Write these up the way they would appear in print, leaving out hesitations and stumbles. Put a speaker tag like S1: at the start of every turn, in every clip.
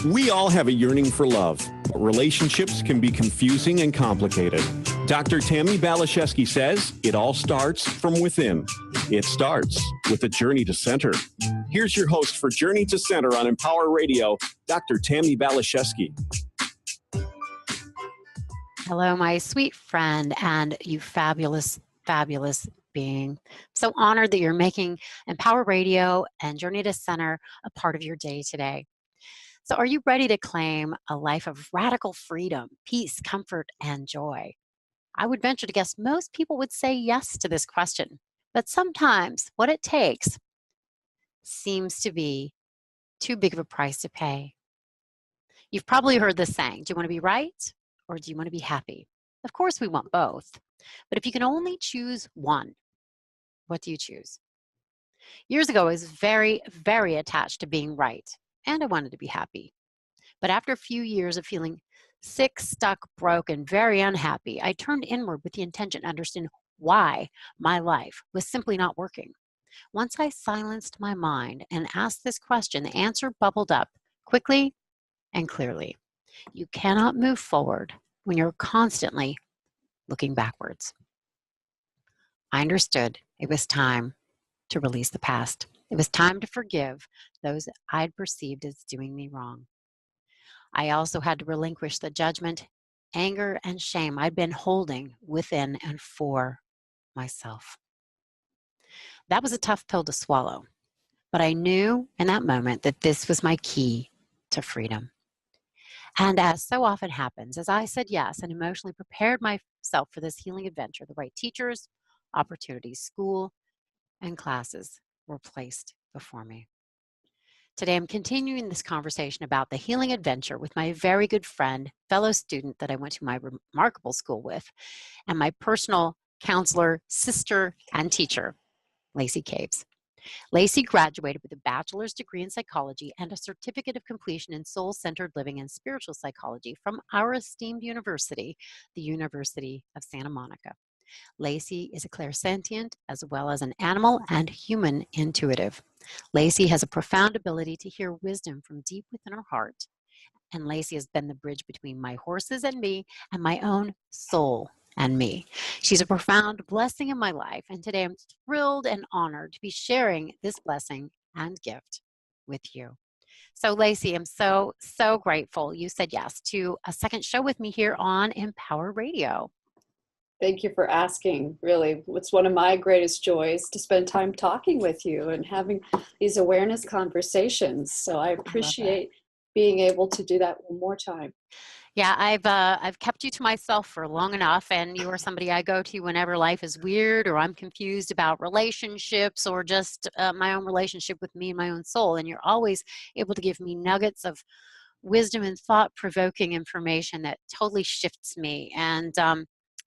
S1: We all have a yearning for love, but relationships can be confusing and complicated. Dr. Tammi Baliszewski says it all starts from within. It starts with a journey to center. Here's your host for Journey to Center on Empower Radio, Dr. Tammi Baliszewski.
S2: Hello, my sweet friend, and you fabulous, fabulous being. So honored that you're making Empower Radio and Journey to Center a part of your day today. So are you ready to claim a life of radical freedom, peace, comfort, and joy? I would venture to guess most people would say yes to this question, but sometimes what it takes seems to be too big of a price to pay. You've probably heard this saying, do you want to be right or do you want to be happy? Of course we want both, but if you can only choose one, what do you choose? Years ago, I was very, very attached to being right, and I wanted to be happy. But after a few years of feeling sick, stuck, broke, and very unhappy, I turned inward with the intention to understand why my life was simply not working. Once I silenced my mind and asked this question, the answer bubbled up quickly and clearly. You cannot move forward when you're constantly looking backwards. I understood it was time to release the past. It was time to forgive those I'd perceived as doing me wrong. I also had to relinquish the judgment, anger, and shame I'd been holding within and for myself. That was a tough pill to swallow, but I knew in that moment that this was my key to freedom. And as so often happens, as I said yes and emotionally prepared myself for this healing adventure, the right teachers, opportunities, school, and classes were placed before me. Today, I'm continuing this conversation about the healing adventure with my very good friend, fellow student that I went to my remarkable school with, and my personal counselor, sister, and teacher, Lacie Caves. Lacie graduated with a bachelor's degree in psychology and a certificate of completion in soul-centered living and spiritual psychology from our esteemed university, the University of Santa Monica. Lacie is a clairsentient as well as an animal and human intuitive. Lacie has a profound ability to hear wisdom from deep within her heart. And Lacie has been the bridge between my horses and me and my own soul and me. She's a profound blessing in my life. And today I'm thrilled and honored to be sharing this blessing and gift with you. So Lacie, I'm so, so grateful you said yes to a second show with me here on Empower Radio.
S3: Thank you for asking. Really, it's one of my greatest joys to spend time talking with you and having these awareness conversations. So I appreciate being able to do that one more time.
S2: Yeah, I've kept you to myself for long enough, and you are somebody I go to whenever life is weird or I'm confused about relationships or just my own relationship with me and my own soul. And you're always able to give me nuggets of wisdom and thought-provoking information that totally shifts me. And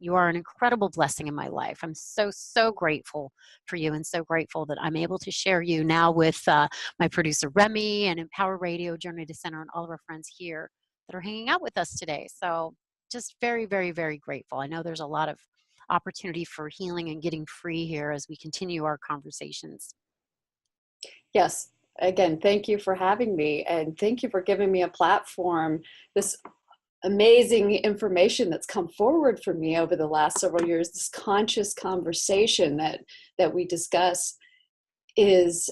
S2: you are an incredible blessing in my life. I'm so, so grateful for you and so grateful that I'm able to share you now with my producer, Remy, and Empower Radio, Journey to Center, and all of our friends here that are hanging out with us today. So just very, very, very grateful. I know there's a lot of opportunity for healing and getting free here as we continue our conversations.
S3: Yes. Again, thank you for having me, and thank you for giving me a platform. This amazing information that's come forward for me over the last several years, this conscious conversation that we discuss is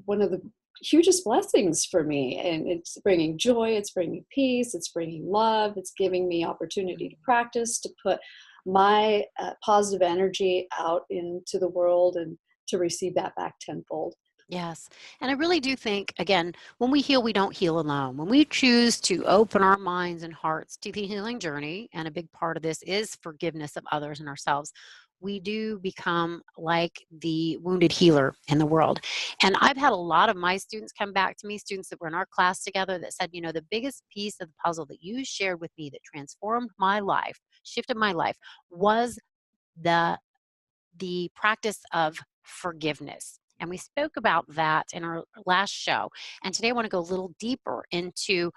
S3: one of the hugest blessings for me. And it's bringing joy, it's bringing peace, it's bringing love, it's giving me opportunity to practice, to put my positive energy out into the world and to receive that back tenfold.
S2: Yes. And I really do think, again, when we heal, we don't heal alone. When we choose to open our minds and hearts to the healing journey, and a big part of this is forgiveness of others and ourselves, we do become like the wounded healer in the world. And I've had a lot of my students come back to me, students that were in our class together, that said, you know, the biggest piece of the puzzle that you shared with me that transformed my life, shifted my life, was the practice of forgiveness. And we spoke about that in our last show. And today I want to go a little deeper into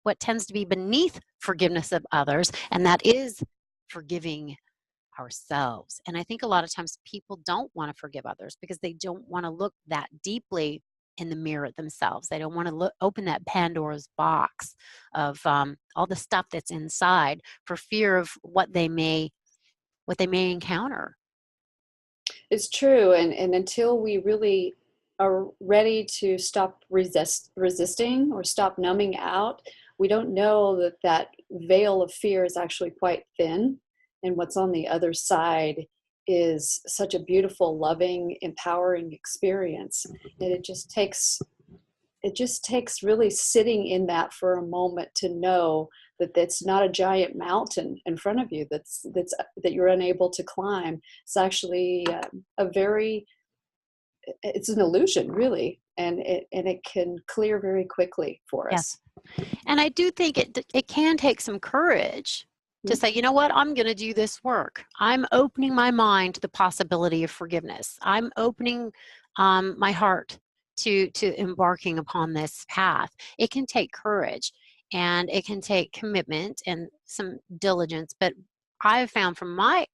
S2: what tends to be beneath forgiveness of others, and that is forgiving ourselves. And I think a lot of times people don't want to forgive others because they don't want to look that deeply in the mirror themselves. They don't want to open that Pandora's box of all the stuff that's inside for fear of what they may encounter.
S3: It's true. And until we really are ready to stop resisting or stop numbing out, we don't know that that veil of fear is actually quite thin. And what's on the other side is such a beautiful, loving, empowering experience. And it just takes really sitting in that for a moment to know that that's not a giant mountain in front of you that you're unable to climb. It's actually it's an illusion, really, and it can clear very quickly for us.
S2: Yes. And I do think it can take some courage to say, you know what, I'm going to do this work. I'm opening my mind to the possibility of forgiveness. I'm opening my heart to embarking upon this path. It can take courage, and it can take commitment and some diligence. But I've found from my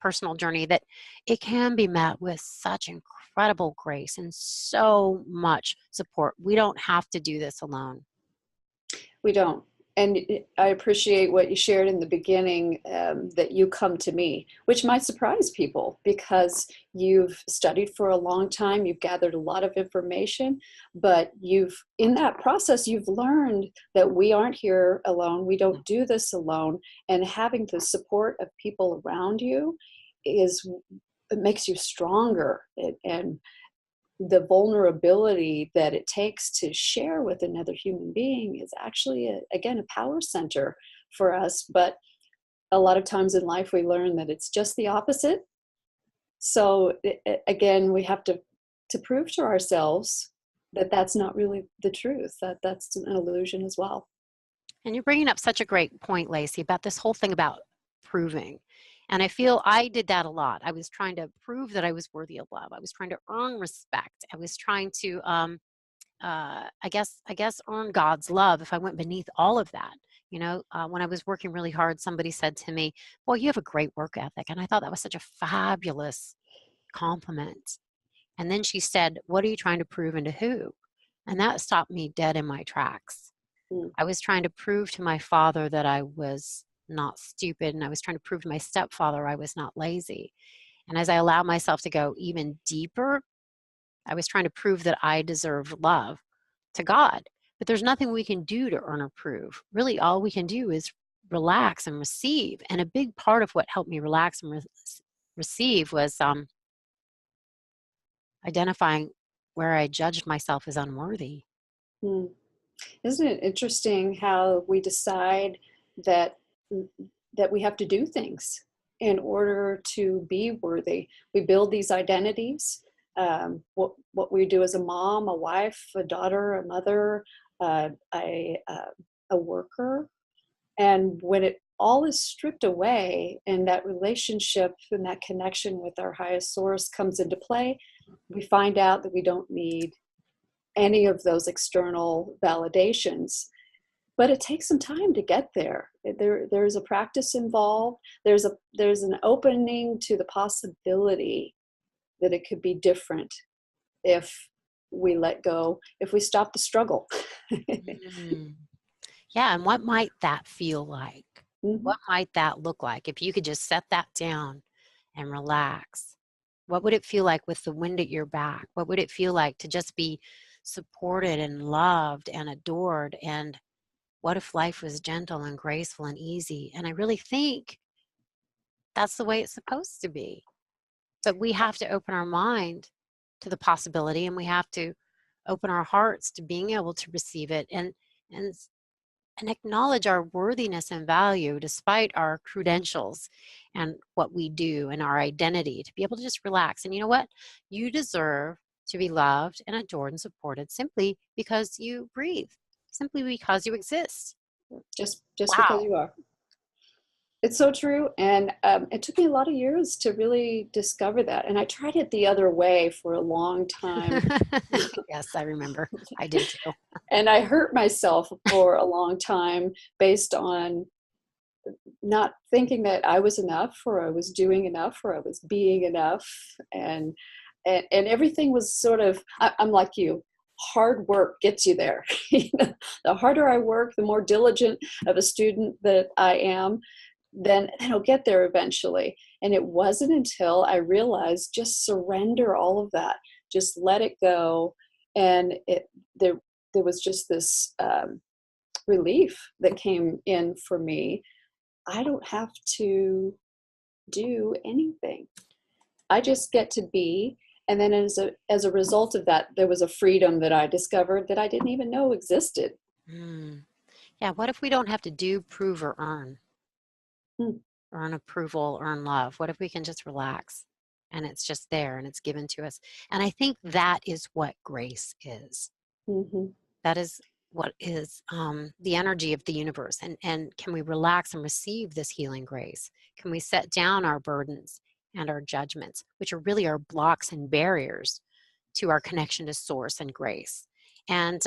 S2: personal journey that it can be met with such incredible grace and so much support. We don't have to do this alone.
S3: We don't. And I appreciate what you shared in the beginning, that you come to me, which might surprise people because you've studied for a long time, you've gathered a lot of information, but in that process, you've learned that we aren't here alone, we don't do this alone, and having the support of people around you it makes you stronger. And the vulnerability that it takes to share with another human being is actually, again, a power center for us. But a lot of times in life, we learn that it's just the opposite. So again, we have to prove to ourselves that that's not really the truth, that that's an illusion as well.
S2: And you're bringing up such a great point, Lacie, about this whole thing about proving. And I feel I did that a lot. I was trying to prove that I was worthy of love. I was trying to earn respect. I was trying to, I guess, earn God's love if I went beneath all of that. You know, when I was working really hard, somebody said to me, "Boy, you have a great work ethic." And I thought that was such a fabulous compliment. And then she said, "What are you trying to prove and to who?" And that stopped me dead in my tracks.
S3: Mm.
S2: I was trying to prove to my father that I was not stupid, and I was trying to prove to my stepfather I was not lazy. And as I allowed myself to go even deeper, I was trying to prove that I deserve love to God. But there's nothing we can do to earn or prove. Really, all we can do is relax and receive. And a big part of what helped me relax and receive was identifying where I judged myself as unworthy.
S3: Mm. Isn't it interesting how we decide that we have to do things in order to be worthy? We build these identities. What we do as a mom, a wife, a daughter, a mother, a worker, and when it all is stripped away, and that relationship and that connection with our highest source comes into play, we find out that we don't need any of those external validations. But it takes some time to get there. There's a practice involved. There's an opening to the possibility that it could be different if we let go, if we stop the struggle.
S2: Mm. Yeah, and what might that feel like?
S3: Mm-hmm.
S2: What might that look like if you could just set that down and relax? What would it feel like with the wind at your back? What would it feel like to just be supported and loved and adored? And what if life was gentle and graceful and easy? And I really think that's the way it's supposed to be. But we have to open our mind to the possibility, and we have to open our hearts to being able to receive it and acknowledge our worthiness and value despite our credentials and what we do and our identity, to be able to just relax. And you know what? You deserve to be loved and adored and supported simply because you breathe, simply because you exist.
S3: Just
S2: Wow.
S3: because you are. It's so true. And it took me a lot of years to really discover that. And I tried it the other way for a long time.
S2: Yes, I remember. I did too.
S3: And I hurt myself for a long time based on not thinking that I was enough, or I was doing enough, or I was being enough. And everything was sort of, I'm like you. hard work gets you there. The harder I work, the more diligent of a student that I am, then I'll get there eventually. And it wasn't until I realized just surrender all of that, just let it go. And there was just this relief that came in for me. I don't have to do anything. I just get to be. And then as a result of that, there was a freedom that I discovered that I didn't even know existed.
S2: Yeah, what if we don't have to do, prove, or earn? Earn approval, earn love. What if we can just relax and it's just there and it's given to us? And I think that is what grace is. That is what is the energy of the universe. And can we relax and receive this healing grace? Can we set down our burdens and our judgments, which are really our blocks and barriers to our connection to source and grace? And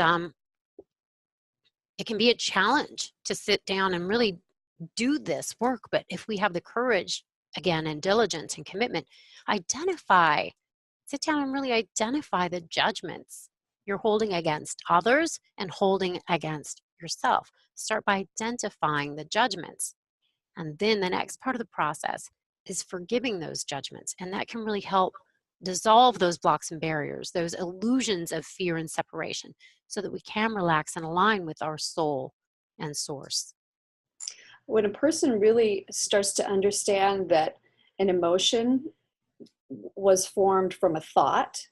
S2: it can be a challenge to sit down and really do this work. But if we have the courage, again, and diligence and commitment, sit down and really identify the judgments you're holding against others and holding against yourself. Start by identifying the judgments. And then the next part of the process is forgiving those judgments. And that can really help dissolve those blocks and barriers, those illusions of fear and separation, so that we can relax and align with our soul and source.
S3: When a person really starts to understand that an emotion was formed from a thought,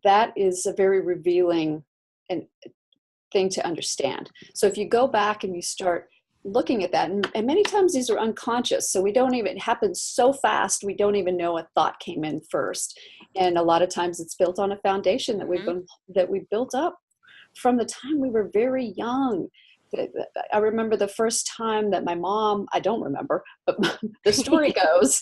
S3: that is a very revealing thing to understand. So if you go back and you start looking at that, and many times these are unconscious, so it happens so fast we don't even know a thought came in first. And a lot of times it's built on a foundation that we built up from the time we were very young. I remember the first time that my mom, I don't remember, but the story goes,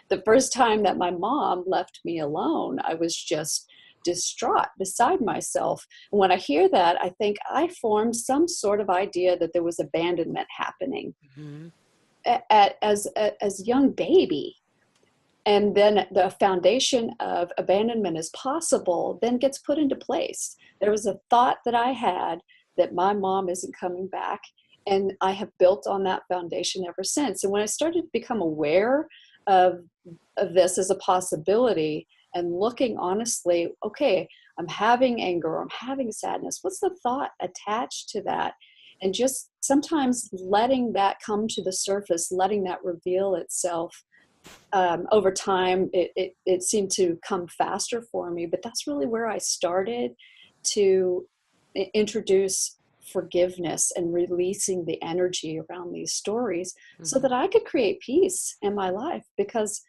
S3: the first time that my mom left me alone, I was just distraught, beside myself. And when I hear that, I think I formed some sort of idea that there was abandonment happening as a young baby. And then the foundation of abandonment is possible then gets put into place. There was a thought that I had that my mom isn't coming back, and I have built on that foundation ever since. And when I started to become aware of this as a possibility and looking honestly, okay, I'm having anger, I'm having sadness, what's the thought attached to that? And just sometimes letting that come to the surface, letting that reveal itself. Over time, it seemed to come faster for me, but that's really where I started to introduce forgiveness and releasing the energy around these stories so that I could create peace in my life, because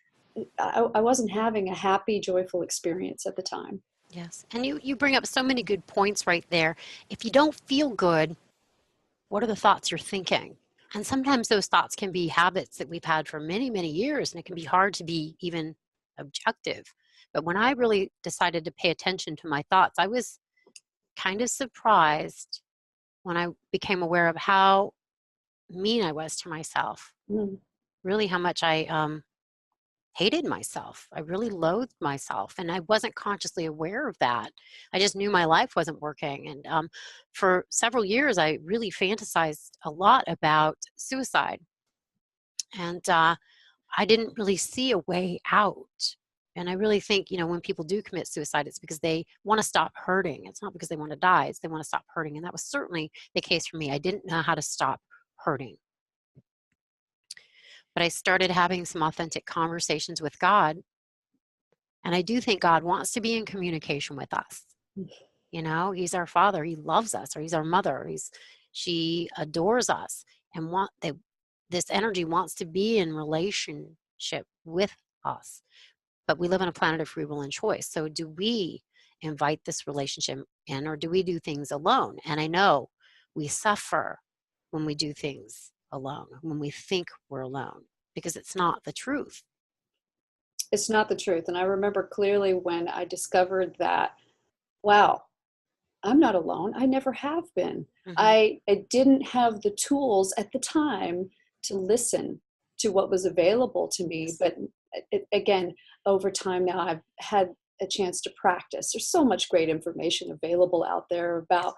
S3: I wasn't having a happy, joyful experience at the time.
S2: Yes. And you bring up so many good points right there. If you don't feel good, what are the thoughts you're thinking? And sometimes those thoughts can be habits that we've had for many, many years, and it can be hard to be even objective. But when I really decided to pay attention to my thoughts, I was kind of surprised when I became aware of how mean I was to myself. Really how much I hated myself. I really loathed myself, and I wasn't consciously aware of that. I just knew my life wasn't working. And for several years, I really fantasized a lot about suicide. And I didn't really see a way out. And I really think, when people do commit suicide, it's because they want to stop hurting. It's not because they want to die. It's they want to stop hurting. And that was certainly the case for me. I didn't know how to stop hurting. But I started having some authentic conversations with God. And I do think God wants to be in communication with us. He's our Father. He loves us, or He's our mother. She adores us, and this energy wants to be in relationship with us. But we live on a planet of free will and choice. So do we invite this relationship in, or do we do things alone? And I know we suffer when we do things alone, when we think we're alone, because it's not the truth.
S3: It's not the truth. And I remember clearly when I discovered that, wow, I'm not alone. I never have been. I didn't have the tools at the time to listen to what was available to me. But again, over time now, I've had a chance to practice. There's so much great information available out there about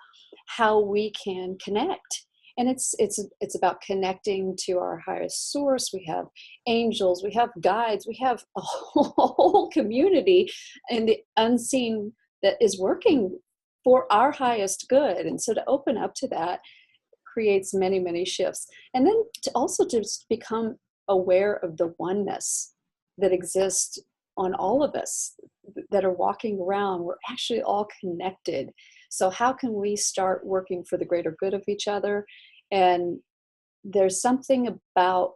S3: how we can connect. And it's about connecting to our highest source. We have angels, we have guides, we have a whole community in the unseen that is working for our highest good. And so to open up to that creates many, many shifts. And then to also just become aware of the oneness that exists on all of us that are walking around. We're actually all connected. So how can we start working for the greater good of each other? And there's something about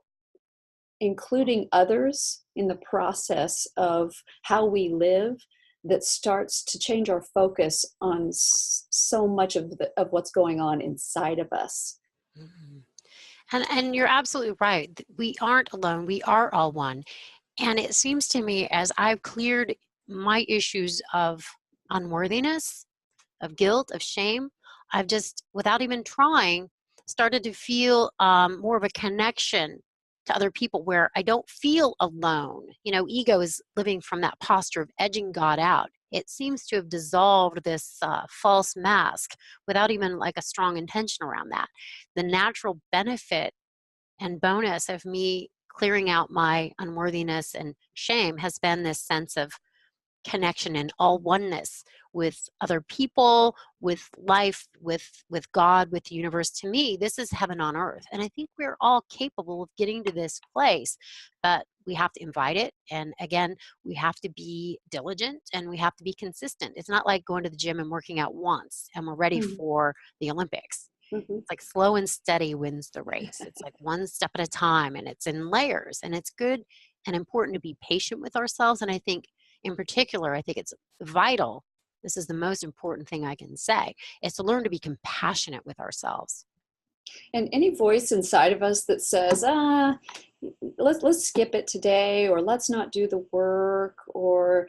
S3: including others in the process of how we live that starts to change our focus on so much of what's going on inside of us.
S2: Mhm. And you're absolutely right. We aren't alone. We are all one. And it seems to me as I've cleared my issues of unworthiness, of guilt, of shame, I've just, without even trying, started to feel more of a connection to other people where I don't feel alone. You know, ego is living from that posture of edging God out. It seems to have dissolved this false mask without even like a strong intention around that. The natural benefit and bonus of me clearing out my unworthiness and shame has been this sense of connection and all oneness with other people, with life, with God, with the universe. To me, this is heaven on earth. And I think we're all capable of getting to this place, but we have to invite it. And again, we have to be diligent and we have to be consistent. It's not like going to the gym and working out once and we're ready for the Olympics.
S3: Mm-hmm.
S2: It's like slow and steady wins the race. It's like one step at a time and it's in layers, and it's good and important to be patient with ourselves. And I think in particular, I think it's vital. This is the most important thing I can say, is to learn to be compassionate with ourselves.
S3: And any voice inside of us that says, let's skip it today, or let's not do the work, or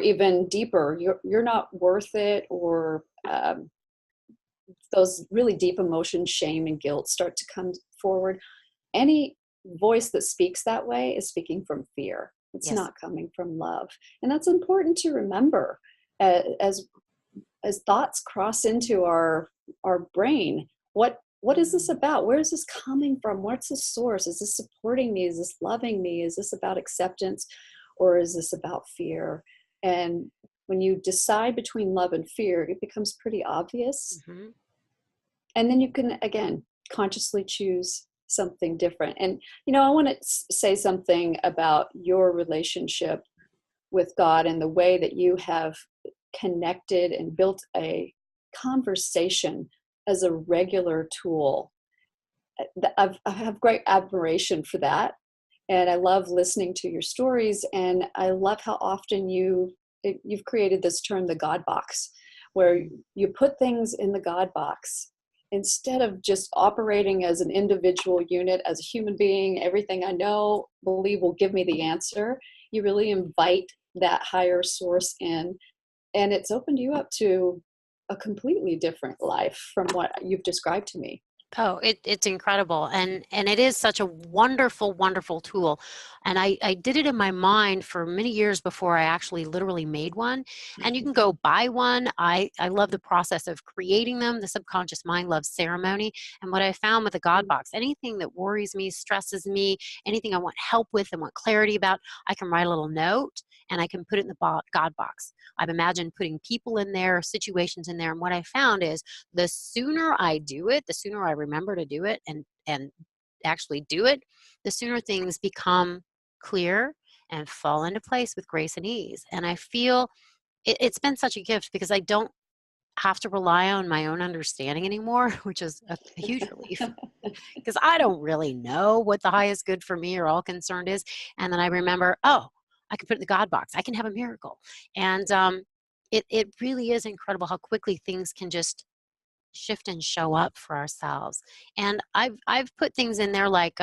S3: even deeper, you're not worth it, or those really deep emotions, shame and guilt, start to come forward. Any voice that speaks that way is speaking from fear. It's
S2: Yes.
S3: not coming from love. And that's important to remember as thoughts cross into our brain. What is this about? Where is this coming from? What's the source? Is this supporting me? Is this loving me? Is this about acceptance, or is this about fear? And when you decide between love and fear, it becomes pretty obvious.
S2: Mm-hmm.
S3: And then you can, again, consciously choose something different. And, you know, I want to say something about your relationship with God and the way that you have connected and built a conversation as a regular tool. I have great admiration for that. And I love listening to your stories. And I love how often you've created this term, the God box, where you put things in the God box. Instead of just operating as an individual unit, as a human being, everything I know, believe will give me the answer, you really invite that higher source in. And it's opened you up to a completely different life from what you've described to me.
S2: Oh, it's incredible. And it is such a wonderful, wonderful tool. And I did it in my mind for many years before I actually literally made one. And you can go buy one. I love the process of creating them. The subconscious mind loves ceremony. And what I found with the God box, anything that worries me, stresses me, anything I want help with and want clarity about, I can write a little note and I can put it in the God box. I've imagined putting people in there, situations in there. And what I found is the sooner I do it, the sooner I remember to do it and actually do it, the sooner things become clear and fall into place with grace and ease. And I feel it's been such a gift because I don't have to rely on my own understanding anymore, which is a huge relief because I don't really know what the highest good for me or all concerned is. And then I remember, oh, I can put it in the God box. I can have a miracle. And it really is incredible how quickly things can just shift and show up for ourselves. And I've put things in there like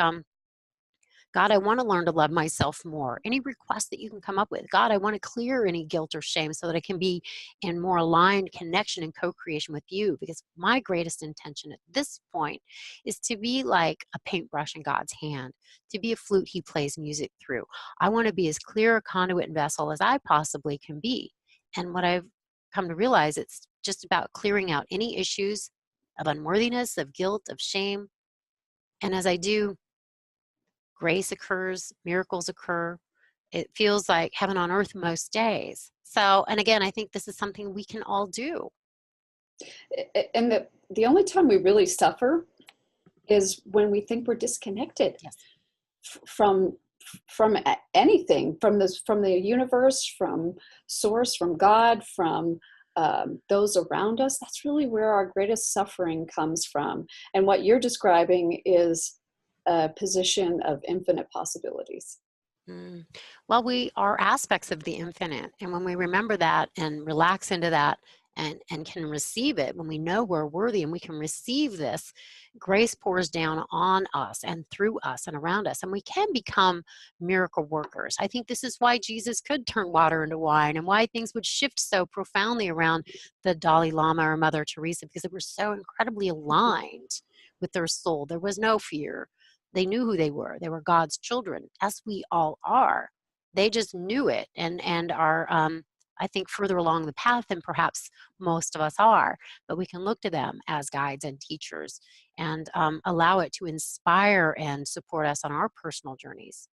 S2: God, I want to learn to love myself more. Any request that you can come up with. God, I want to clear any guilt or shame so that I can be in more aligned connection and co-creation with you. Because my greatest intention at this point is to be like a paintbrush in God's hand, to be a flute he plays music through. I want to be as clear a conduit and vessel as I possibly can be. And what I've come to realize, it's just about clearing out any issues of unworthiness, of guilt, of shame. And as I do, grace occurs, miracles occur. It feels like heaven on earth most days. So, and again, I think this is something we can all do.
S3: And the only time we really suffer is when we think we're disconnected.
S2: Yes.
S3: From anything, from the universe, from source, from God, from those around us. That's really where our greatest suffering comes from. And what you're describing is a position of infinite possibilities.
S2: Well, we are aspects of the infinite. And when we remember that and relax into that and can receive it, when we know we're worthy and we can receive this, grace pours down on us and through us and around us. And we can become miracle workers. I think this is why Jesus could turn water into wine and why things would shift so profoundly around the Dalai Lama or Mother Teresa, because they were so incredibly aligned with their soul. There was no fear. They knew who they were. They were God's children, as we all are. They just knew it and are, I think, further along the path than perhaps most of us are. But we can look to them as guides and teachers and allow it to inspire and support us on our personal journeys.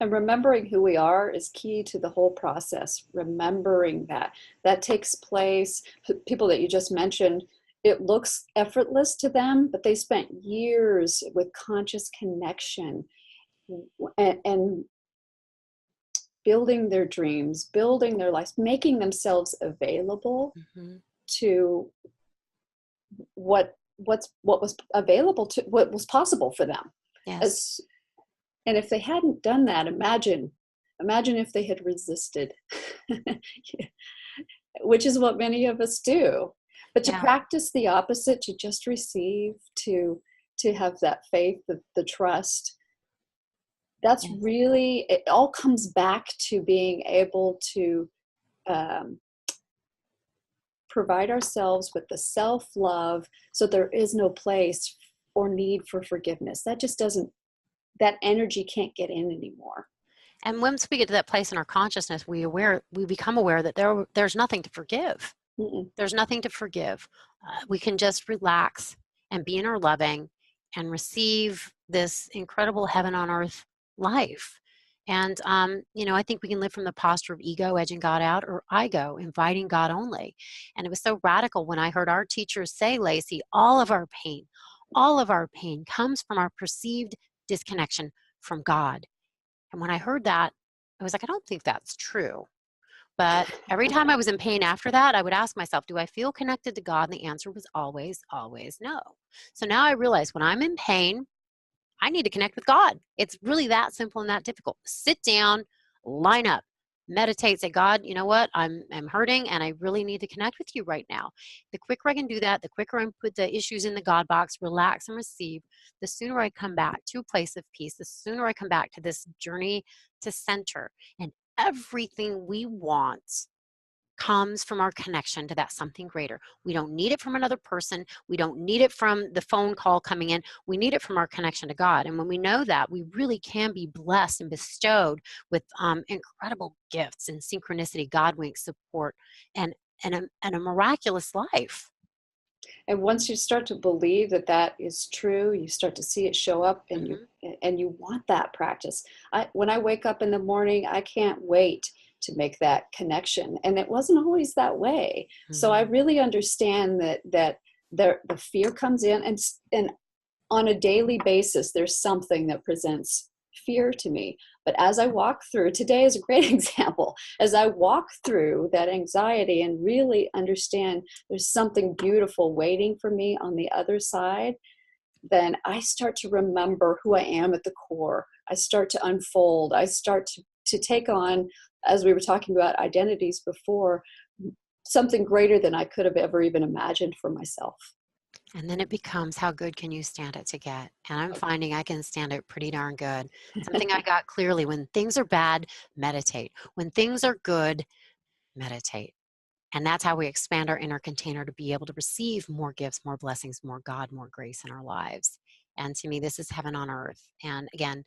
S3: And remembering who we are is key to the whole process. Remembering that takes place. People that you just mentioned, it looks effortless to them, but they spent years with conscious connection and building their dreams, building their lives, making themselves available to what was available, to what was possible for them.
S2: Yes.
S3: And if they hadn't done that, imagine if they had resisted, which is what many of us do. But to practice the opposite, to just receive, to have that faith, the trust, that's really, it all comes back to being able to provide ourselves with the self-love so there is no place or need for forgiveness. That just doesn't, that energy can't get in anymore.
S2: And once we get to that place in our consciousness, we become aware that there's nothing to forgive. There's nothing to forgive. We can just relax and be in our loving and receive this incredible heaven on earth life. And, I think we can live from the posture of ego, edging God out, or ego, inviting God only. And it was so radical when I heard our teachers say, Lacie, all of our pain comes from our perceived disconnection from God. And when I heard that, I was like, I don't think that's true. But every time I was in pain after that, I would ask myself, do I feel connected to God? And the answer was always, always no. So now I realize when I'm in pain, I need to connect with God. It's really that simple and that difficult. Sit down, line up, meditate, say, God, you know what? I'm hurting and I really need to connect with you right now. The quicker I can do that, the quicker I put the issues in the God box, relax and receive, the sooner I come back to a place of peace, the sooner I come back to this journey to center. And everything we want comes from our connection to that something greater. We don't need it from another person. We don't need it from the phone call coming in. We need it from our connection to God. And when we know that, we really can be blessed and bestowed with incredible gifts and synchronicity, God winks, support, and a miraculous life.
S3: And once you start to believe that is true, you start to see it show up, and you want that practice. When I wake up in the morning, I can't wait to make that connection. And it wasn't always that way. So I really understand that the fear comes in, and on a daily basis, there's something that presents fear to me. But as I walk through, today is a great example, as I walk through that anxiety and really understand there's something beautiful waiting for me on the other side, then I start to remember who I am at the core. I start to unfold. I start to take on, as we were talking about identities before, something greater than I could have ever even imagined for myself.
S2: And then it becomes, how good can you stand it to get? And I'm finding I can stand it pretty darn good. Something I got clearly: when things are bad, meditate. When things are good, meditate. And that's how we expand our inner container to be able to receive more gifts, more blessings, more God, more grace in our lives. And to me, this is heaven on earth. And again,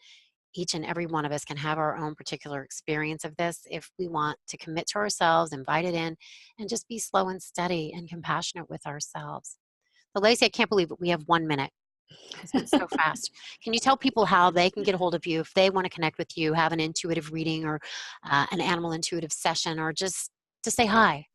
S2: each and every one of us can have our own particular experience of this if we want to commit to ourselves, invite it in, and just be slow and steady and compassionate with ourselves. So, Lacie, I can't believe it. We have 1 minute. It's been so fast. Can you tell people how they can get a hold of you if they want to connect with you, have an intuitive reading, or an animal intuitive session, or just to say hi?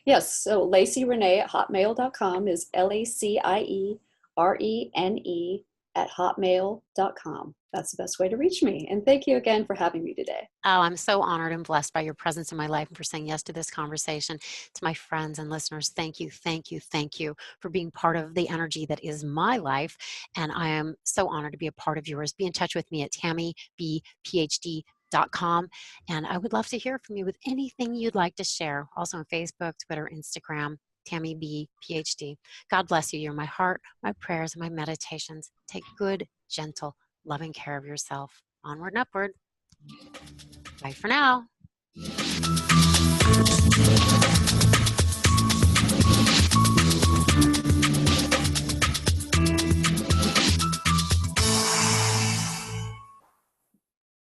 S3: Yes, so LacieRenee@hotmail.com is LacieRene@hotmail.com. That's the best way to reach me. And thank you again for having me today.
S2: Oh, I'm so honored and blessed by your presence in my life and for saying yes to this conversation. To my friends and listeners, thank you, thank you, thank you for being part of the energy that is my life. And I am so honored to be a part of yours. Be in touch with me at TammiBPhD.com. And I would love to hear from you with anything you'd like to share. Also on Facebook, Twitter, Instagram, Tammi B, PhD. God bless you. You're my heart, my prayers, and my meditations. Take good, gentle, loving care of yourself. Onward and upward. Bye for now.